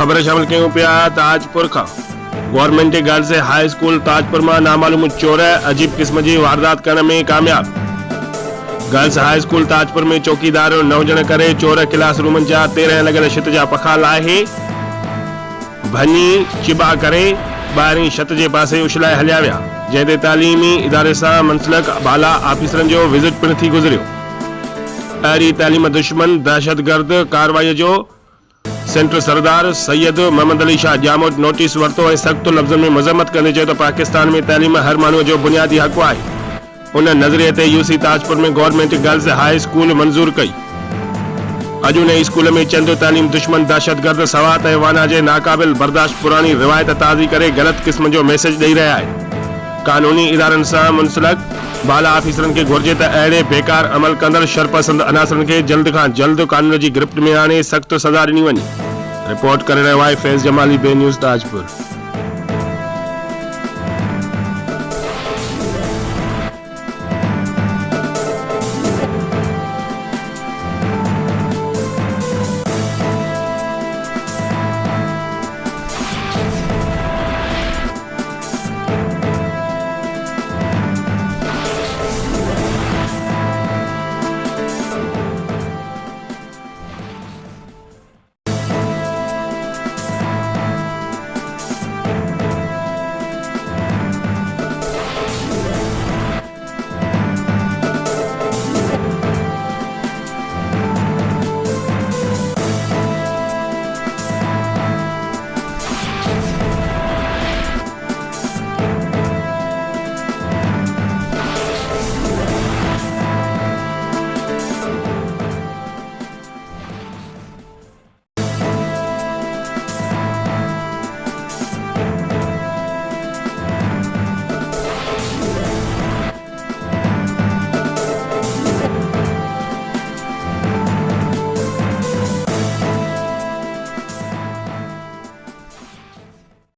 ख़बर शामिल कयूं पिया ताजपुर खां। Government girls high school Tajpur में नामालूम चोर अजीब किस्म की वारदात करण में कामयाब। गर्ल्स हाई स्कूल ताजपुर में चौकीदार न हुजण करे चोर क्लासरूम जा 13 लॻल छित जा पखा लाहे भञी चिबा करे ॿाहिरीं छत जे पासे उछलाए हलिया विया, जंहिं ते तालीमी इदारे सां मुंसलिक बाला ऑफिसरनि जो विज़िट पिण थी गुज़रियो। अहिड़ी तालीम दुश्मन दहशतगर्द कार्रवाई जो सेंटर सरदार सैयद मोहम्मद अली शाह जामो नोटिस वरतो ऐं सख्त लफ़्ज़नि में मज़म्मत कंदे चयो त पाकिस्तान में तालीम हर माण्हू जो बुनियादी हक़ आहे। उन नज़रिए ते यूसी ताजपुर में गवर्नमेंट गर्ल्स हाई स्कूल मंजूर कई। अॼु उन स्कूल में चंद तालीम दुश्मन दहशतगर्द सवात ऐं वाना जे नाकाबिल बर्दाश्त पुरानी रिवायत ताज़ी करे गलत क़िस्म जो मैसेज ॾेई रहिया आहिनि। कानूनी इदारनि सां मुंसलिक बाला ऑफिसरनि खे घुर्जे त अहिड़े बेकार अमल कंदड़ शरपसंद अनासरनि खे जल्द खां जल्द कानून जी गिरफ्त में आणे सख़्त सज़ा ॾिनी वञे। रिपोर्ट करे रहियो आहे फैज़ जमाली, बे न्यूज़ ताजपुर।